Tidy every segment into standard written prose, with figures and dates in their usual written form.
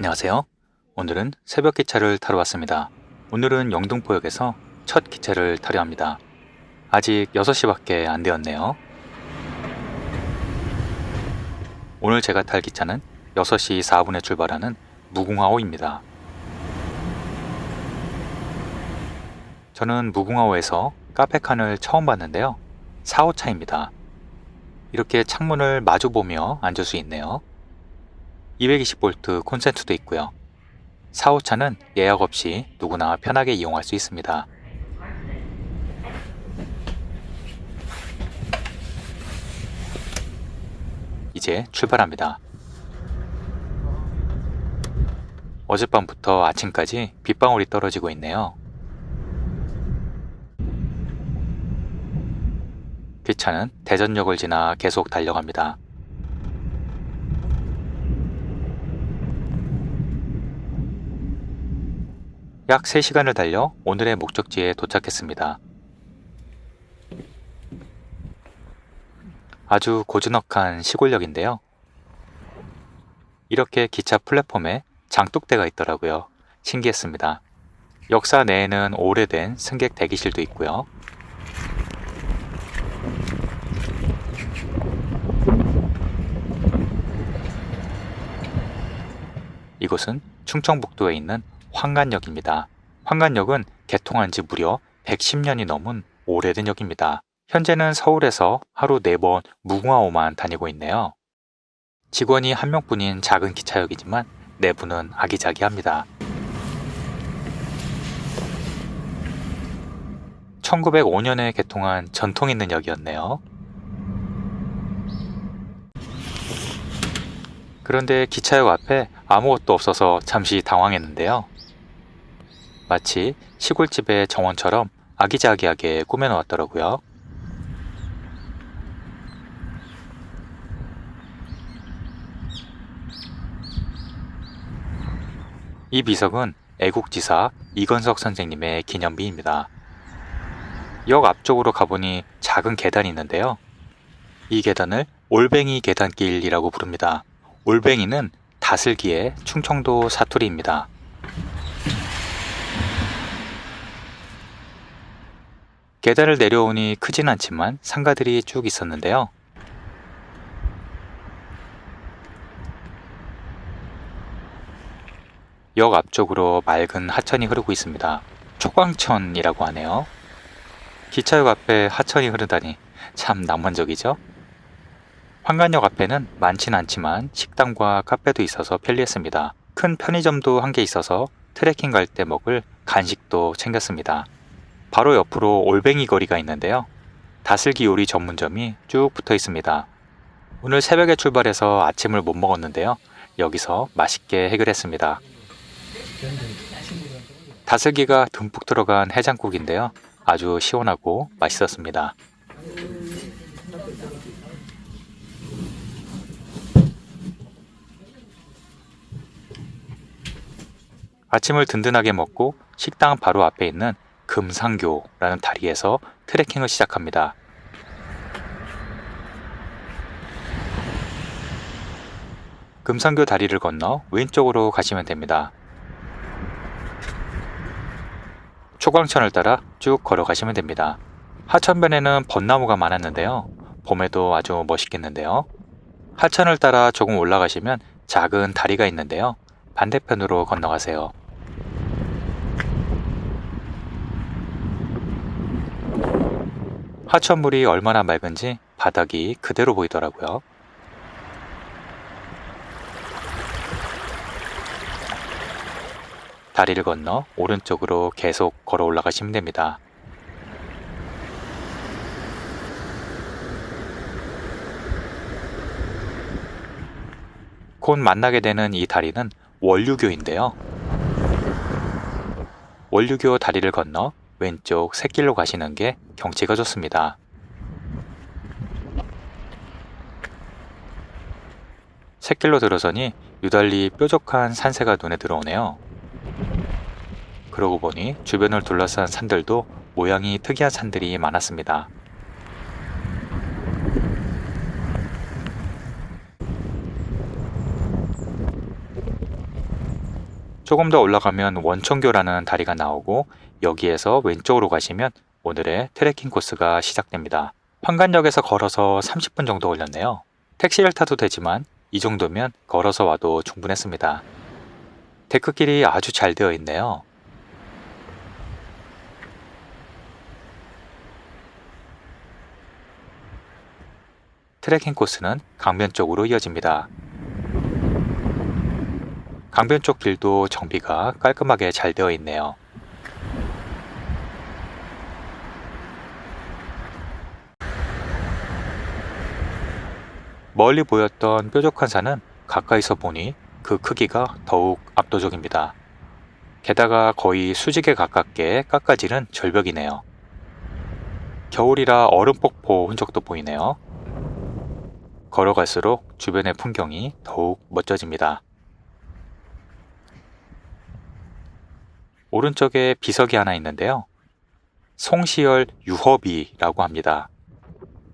안녕하세요. 오늘은 새벽 기차를 타러 왔습니다. 오늘은 영등포역에서 첫 기차를 타려 합니다. 아직 6시밖에 안 되었네요. 오늘 제가 탈 기차는 6시 4분에 출발하는 무궁화호입니다. 저는 무궁화호에서 카페칸을 처음 봤는데요. 4호차입니다. 이렇게 창문을 마주보며 앉을 수 있네요. 220V 콘센트도 있고요. 4호차는 예약 없이 누구나 편하게 이용할 수 있습니다. 이제 출발합니다. 어젯밤부터 아침까지 빗방울이 떨어지고 있네요. 기차는 대전역을 지나 계속 달려갑니다. 약 3시간을 달려 오늘의 목적지에 도착했습니다. 아주 고즈넉한 시골역인데요. 이렇게 기차 플랫폼에 장독대가 있더라고요. 신기했습니다. 역사 내에는 오래된 승객 대기실도 있고요. 이곳은 충청북도에 있는 황간역입니다. 황간역은 개통한 지 무려 110년이 넘은 오래된 역입니다. 현재는 서울에서 하루 4번 무궁화호만 다니고 있네요. 직원이 1명뿐인 작은 기차역이지만 내부는 아기자기합니다. 1905년에 개통한 전통 있는 역이었네요. 그런데 기차역 앞에 아무것도 없어서 잠시 당황했는데요. 마치 시골집의 정원처럼 아기자기하게 꾸며놓았더라고요. 이 비석은 애국지사 이건석 선생님의 기념비입니다. 역 앞쪽으로 가보니 작은 계단이 있는데요. 이 계단을 올뱅이 계단길이라고 부릅니다. 올뱅이는 다슬기의 충청도 사투리입니다. 계단을 내려오니 크진 않지만 상가들이 쭉 있었는데요. 역 앞쪽으로 맑은 하천이 흐르고 있습니다. 초광천이라고 하네요. 기차역 앞에 하천이 흐르다니 참 낭만적이죠? 황간역 앞에는 많진 않지만 식당과 카페도 있어서 편리했습니다. 큰 편의점도 한 개 있어서 트레킹 갈 때 먹을 간식도 챙겼습니다. 바로 옆으로 올뱅이 거리가 있는데요. 다슬기 요리 전문점이 쭉 붙어 있습니다. 오늘 새벽에 출발해서 아침을 못 먹었는데요. 여기서 맛있게 해결했습니다. 다슬기가 듬뿍 들어간 해장국인데요. 아주 시원하고 맛있었습니다. 아침을 든든하게 먹고 식당 바로 앞에 있는 금상교라는 다리에서 트레킹을 시작합니다. 금상교 다리를 건너 왼쪽으로 가시면 됩니다. 초광천을 따라 쭉 걸어가시면 됩니다. 하천변에는 벚나무가 많았는데요. 봄에도 아주 멋있겠는데요. 하천을 따라 조금 올라가시면 작은 다리가 있는데요. 반대편으로 건너가세요. 하천물이 얼마나 맑은지 바닥이 그대로 보이더라고요. 다리를 건너 오른쪽으로 계속 걸어 올라가시면 됩니다. 곧 만나게 되는 이 다리는 원류교인데요. 원류교 다리를 건너 왼쪽 샛길로 가시는 게 경치가 좋습니다. 샛길로 들어서니 유달리 뾰족한 산세가 눈에 들어오네요. 그러고 보니 주변을 둘러싼 산들도 모양이 특이한 산들이 많았습니다. 조금 더 올라가면 원청교라는 다리가 나오고 여기에서 왼쪽으로 가시면 오늘의 트레킹 코스가 시작됩니다. 황간역에서 걸어서 30분 정도 걸렸네요. 택시를 타도 되지만 이 정도면 걸어서 와도 충분했습니다. 데크길이 아주 잘 되어 있네요. 트레킹 코스는 강변 쪽으로 이어집니다. 강변 쪽 길도 정비가 깔끔하게 잘 되어 있네요. 멀리 보였던 뾰족한 산은 가까이서 보니 그 크기가 더욱 압도적입니다. 게다가 거의 수직에 가깝게 깎아지른 절벽이네요. 겨울이라 얼음 폭포 흔적도 보이네요. 걸어갈수록 주변의 풍경이 더욱 멋져집니다. 오른쪽에 비석이 하나 있는데요. 송시열 유허비라고 합니다.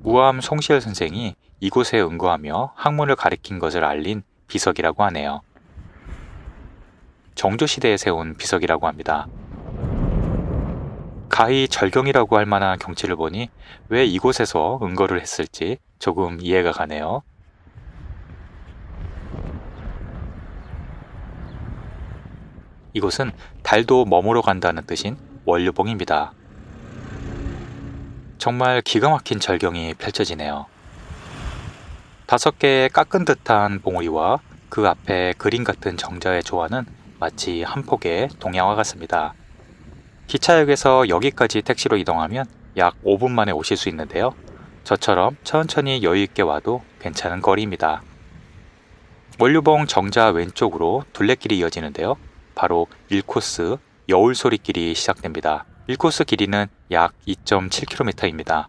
우암 송시열 선생이 이곳에 응거하며 학문을 가리킨 것을 알린 비석이라고 하네요. 정조시대에 세운 비석이라고 합니다. 가히 절경이라고 할 만한 경치를 보니 왜 이곳에서 응거를 했을지 조금 이해가 가네요. 이곳은 달도 머무러 간다는 뜻인 원류봉입니다. 정말 기가 막힌 절경이 펼쳐지네요. 5개의 깎은 듯한 봉우리와 그 앞에 그림 같은 정자의 조화는 마치 한 폭의 동양화 같습니다. 기차역에서 여기까지 택시로 이동하면 약 5분 만에 오실 수 있는데요. 저처럼 천천히 여유있게 와도 괜찮은 거리입니다. 원류봉 정자 왼쪽으로 둘레길이 이어지는데요. 바로 1코스 여울소리길이 시작됩니다. 1코스 길이는 약 2.7km입니다.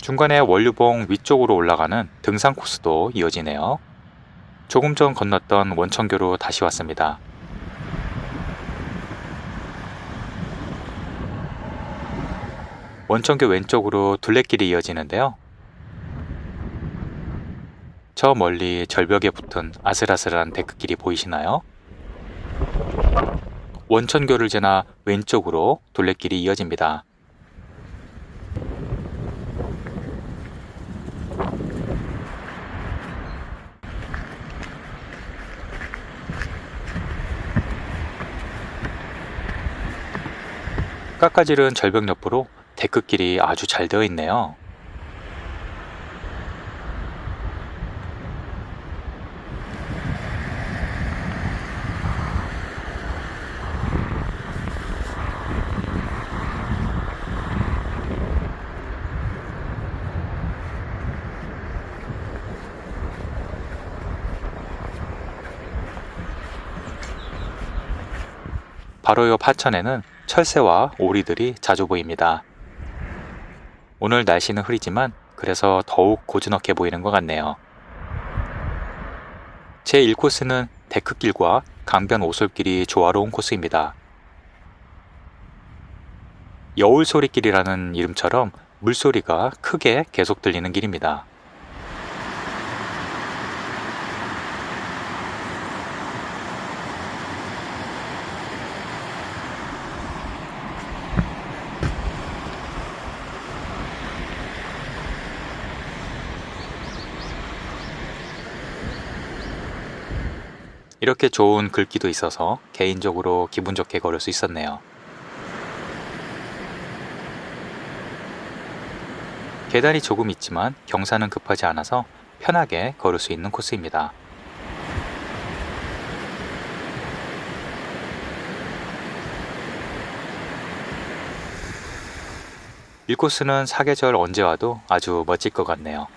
중간에 원류봉 위쪽으로 올라가는 등산 코스도 이어지네요. 조금 전 건넜던 원청교로 다시 왔습니다. 원청교 왼쪽으로 둘레길이 이어지는데요. 저 멀리 절벽에 붙은 아슬아슬한 데크길이 보이시나요? 원천교를 지나 왼쪽으로 둘레길이 이어집니다. 깎아지른 절벽 옆으로 데크길이 아주 잘 되어 있네요. 바로 옆 하천에는 철새와 오리들이 자주 보입니다. 오늘 날씨는 흐리지만 그래서 더욱 고즈넉해 보이는 것 같네요. 제1코스는 데크길과 강변 오솔길이 조화로운 코스입니다. 여울소리길이라는 이름처럼 물소리가 크게 계속 들리는 길입니다. 이렇게 좋은 글귀도 있어서 개인적으로 기분 좋게 걸을 수 있었네요. 계단이 조금 있지만 경사는 급하지 않아서 편하게 걸을 수 있는 코스입니다. 이 코스는 사계절 언제 와도 아주 멋질 것 같네요.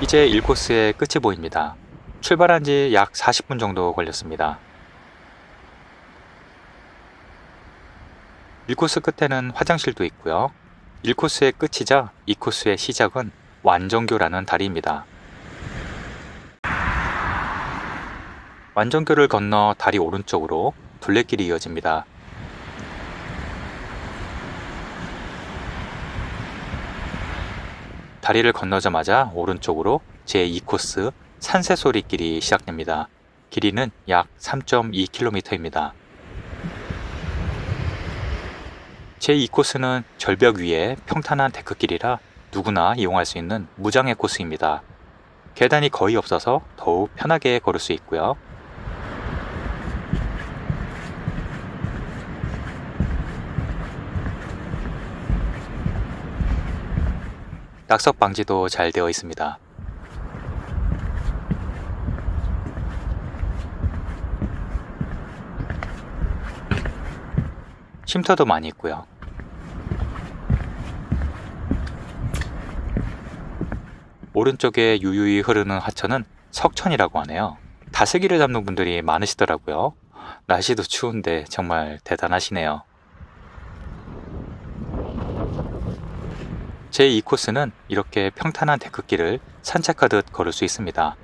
이제 1코스의 끝이 보입니다. 출발한 지 약 40분 정도 걸렸습니다. 1코스 끝에는 화장실도 있고요. 1코스의 끝이자 2코스의 시작은 완정교라는 다리입니다. 완전교를 건너 다리 오른쪽으로 둘레길이 이어집니다. 다리를 건너자마자 오른쪽으로 제2코스 산새소리길이 시작됩니다. 길이는 약 3.2km입니다. 제2코스는 절벽 위에 평탄한 데크길이라 누구나 이용할 수 있는 무장애 코스입니다. 계단이 거의 없어서 더욱 편하게 걸을 수 있고요. 낙석 방지도 잘 되어 있습니다. 쉼터도 많이 있고요. 오른쪽에 유유히 흐르는 하천은 석천이라고 하네요. 다슬기를 잡는 분들이 많으시더라고요. 날씨도 추운데 정말 대단하시네요. 제2코스는 이렇게 평탄한 데크길을 산책하듯 걸을 수 있습니다.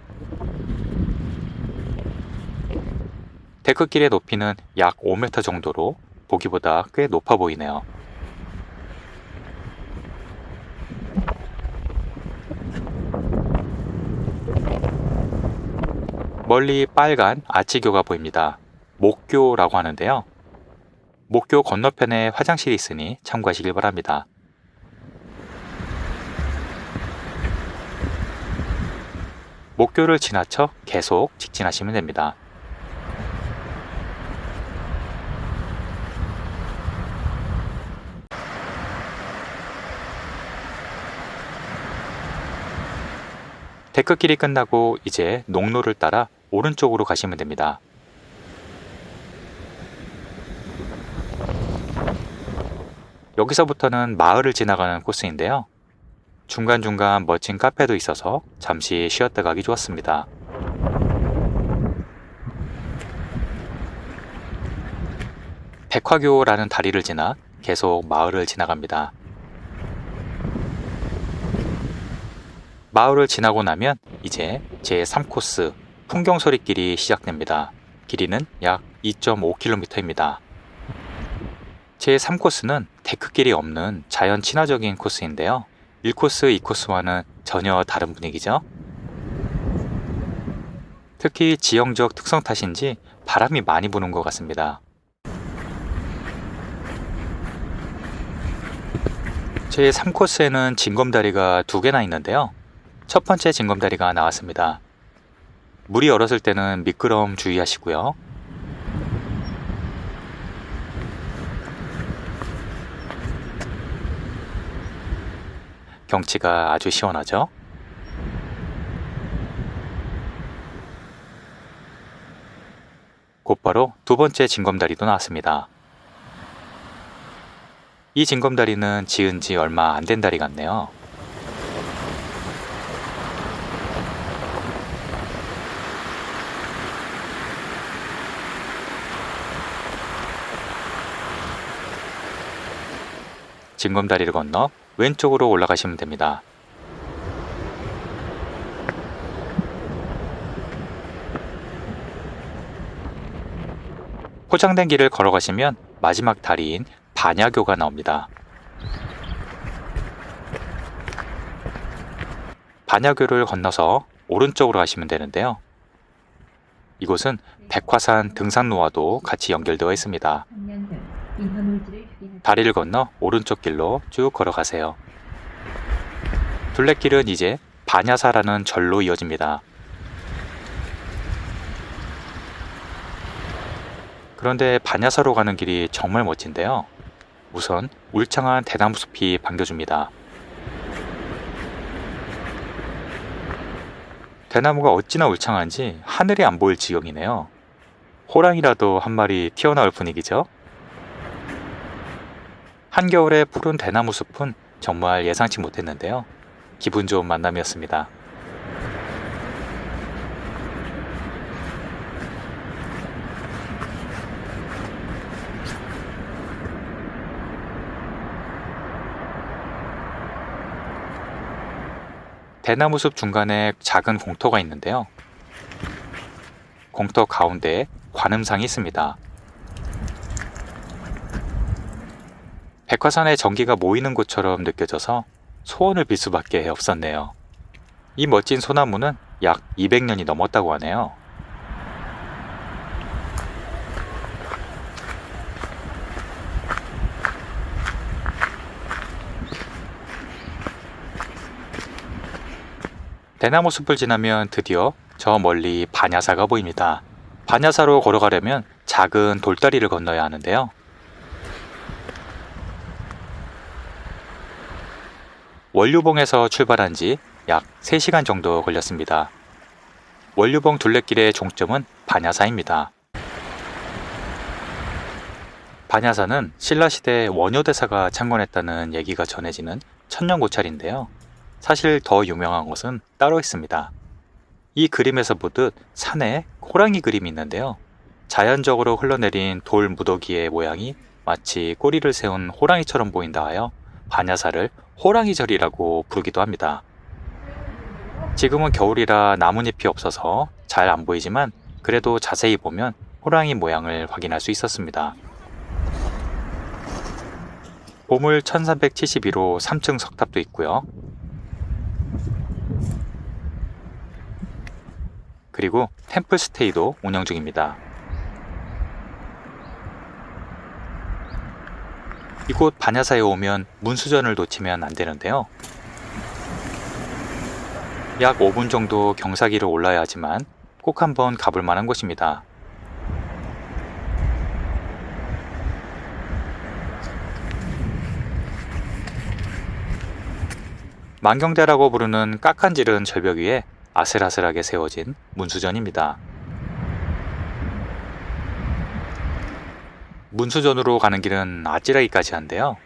데크길의 높이는 약 5m 정도로 보기보다 꽤 높아 보이네요. 멀리 빨간 아치교가 보입니다. 목교라고 하는데요. 목교 건너편에 화장실이 있으니 참고하시길 바랍니다. 목교를 지나쳐 계속 직진하시면 됩니다. 데크길이 끝나고 이제 농로를 따라 오른쪽으로 가시면 됩니다. 여기서부터는 마을을 지나가는 코스인데요. 중간중간 멋진 카페도 있어서 잠시 쉬었다 가기 좋았습니다. 백화교라는 다리를 지나 계속 마을을 지나갑니다. 마을을 지나고 나면 이제 제3코스 풍경소리길이 시작됩니다. 길이는 약 2.5km입니다. 제3코스는 데크길이 없는 자연 친화적인 코스인데요. 1코스, 2코스와는 전혀 다른 분위기죠. 특히 지형적 특성 탓인지 바람이 많이 부는 것 같습니다. 제3코스에는 징검다리가 2개나 있는데요. 첫 번째 징검다리가 나왔습니다. 물이 얼었을 때는 미끄럼 주의하시고요. 경치가 아주 시원하죠? 곧바로 두 번째 징검다리도 나왔습니다. 이 징검다리는 지은 지 얼마 안 된 다리 같네요. 징검다리를 건너 왼쪽으로 올라가시면 됩니다. 포장된 길을 걸어가시면 마지막 다리인 반야교가 나옵니다. 반야교를 건너서 오른쪽으로 가시면 되는데요. 이곳은 백화산 등산로와도 같이 연결되어 있습니다. 다리를 건너 오른쪽 길로 쭉 걸어가세요. 둘레길은 이제 반야사라는 절로 이어집니다. 그런데 반야사로 가는 길이 정말 멋진데요. 우선 울창한 대나무 숲이 반겨줍니다. 대나무가 어찌나 울창한지 하늘이 안 보일 지경이네요. 호랑이라도 한 마리 튀어나올 분위기죠. 한겨울의 푸른 대나무 숲은 정말 예상치 못했는데요. 기분 좋은 만남이었습니다. 대나무 숲 중간에 작은 공터가 있는데요. 공터 가운데에 관음상이 있습니다. 백화산에 전기가 모이는 곳처럼 느껴져서 소원을 빌 수밖에 없었네요. 이 멋진 소나무는 약 200년이 넘었다고 하네요. 대나무 숲을 지나면 드디어 저 멀리 반야사가 보입니다. 반야사로 걸어가려면 작은 돌다리를 건너야 하는데요. 원류봉에서 출발한 지 약 3시간 정도 걸렸습니다. 원류봉 둘레길의 종점은 반야사입니다. 반야사는 신라시대 원효대사가 창건했다는 얘기가 전해지는 천년고찰인데요. 사실 더 유명한 것은 따로 있습니다. 이 그림에서 보듯 산에 호랑이 그림이 있는데요. 자연적으로 흘러내린 돌 무더기의 모양이 마치 꼬리를 세운 호랑이처럼 보인다 하여 반야사를 호랑이절이라고 부르기도 합니다. 지금은 겨울이라 나뭇잎이 없어서 잘 안 보이지만 그래도 자세히 보면 호랑이 모양을 확인할 수 있었습니다. 보물 1372로 3층 석탑도 있고요. 그리고 템플스테이도 운영 중입니다. 이곳 반야사에 오면 문수전을 놓치면 안 되는데요. 약 5분 정도 경사기를 올라야 하지만 꼭 한번 가볼 만한 곳입니다. 만경대라고 부르는 깎아지른 절벽 위에 아슬아슬하게 세워진 문수전입니다. 문수전으로 가는 길은 아찔하기까지 한데요.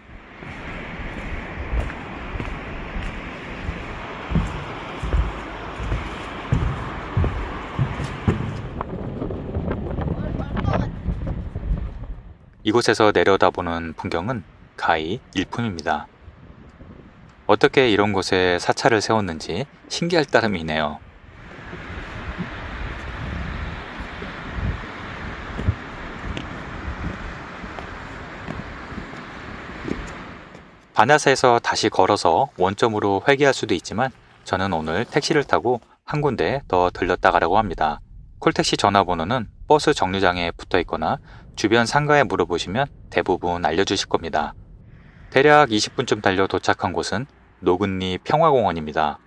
이곳에서 내려다보는 풍경은 가히 일품입니다. 어떻게 이런 곳에 사찰을 세웠는지 신기할 따름이네요. 반야사에서 다시 걸어서 원점으로 회귀할 수도 있지만 저는 오늘 택시를 타고 한 군데 더 들렀다 가라고 합니다. 콜택시 전화번호는 버스 정류장에 붙어 있거나 주변 상가에 물어보시면 대부분 알려주실 겁니다. 대략 20분쯤 달려 도착한 곳은 노근리 평화공원입니다.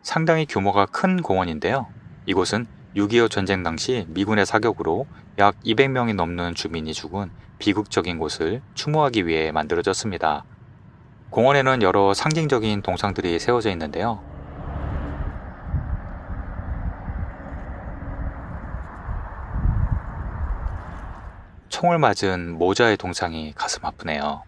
상당히 규모가 큰 공원인데요. 이곳은 6.25 전쟁 당시 미군의 사격으로 약 200명이 넘는 주민이 죽은 비극적인 곳을 추모하기 위해 만들어졌습니다. 공원에는 여러 상징적인 동상들이 세워져 있는데요. 총을 맞은 모자의 동상이 가슴 아프네요.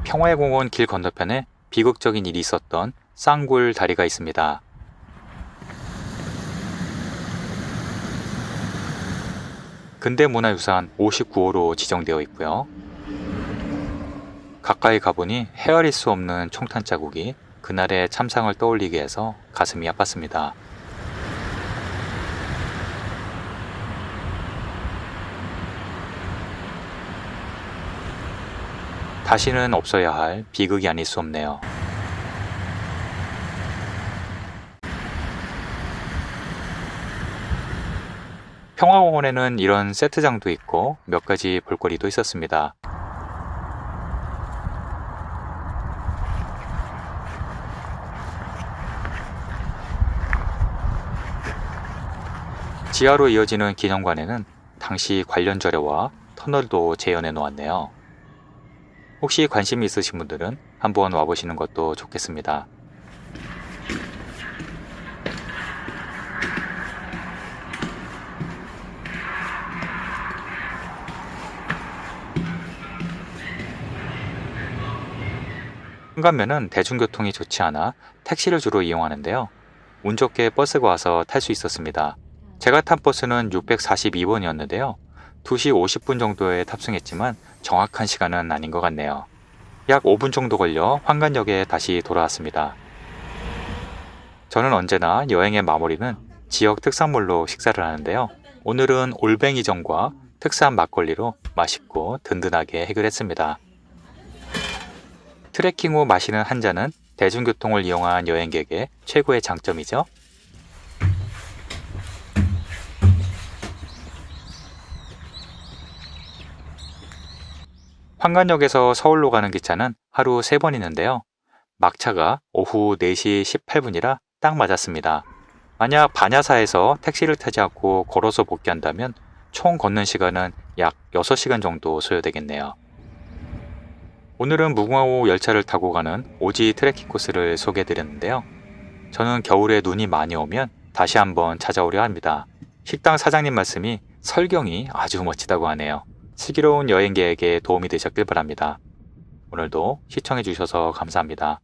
평화의 공원 길 건너편에 비극적인 일이 있었던 쌍굴 다리가 있습니다. 근대문화유산 59호로 지정되어 있고요. 가까이 가보니 헤아릴 수 없는 총탄 자국이 그날의 참상을 떠올리게 해서 가슴이 아팠습니다. 다시는 없어야 할 비극이 아닐 수 없네요. 평화공원에는 이런 세트장도 있고 몇 가지 볼거리도 있었습니다. 지하로 이어지는 기념관에는 당시 관련 자료와 터널도 재현해 놓았네요. 혹시 관심이 있으신 분들은 한번 와보시는 것도 좋겠습니다. 현관면은 대중교통이 좋지 않아 택시를 주로 이용하는데요. 운 좋게 버스가 와서 탈 수 있었습니다. 제가 탄 버스는 642번이었는데요. 2시 50분 정도에 탑승했지만 정확한 시간은 아닌 것 같네요. 약 5분 정도 걸려 황간역에 다시 돌아왔습니다. 저는 언제나 여행의 마무리는 지역 특산물로 식사를 하는데요. 오늘은 올뱅이전과 특산 막걸리로 맛있고 든든하게 해결했습니다. 트레킹 후 마시는 한 잔은 대중교통을 이용한 여행객의 최고의 장점이죠. 황간역에서 서울로 가는 기차는 하루 3번 있는데요. 막차가 오후 4시 18분이라 딱 맞았습니다. 만약 반야사에서 택시를 타지 않고 걸어서 복귀한다면 총 걷는 시간은 약 6시간 정도 소요되겠네요. 오늘은 무궁화호 열차를 타고 가는 오지 트레킹 코스를 소개해드렸는데요. 저는 겨울에 눈이 많이 오면 다시 한번 찾아오려 합니다. 식당 사장님 말씀이 설경이 아주 멋지다고 하네요. 슬기로운 여행객에게 도움이 되셨길 바랍니다. 오늘도 시청해주셔서 감사합니다.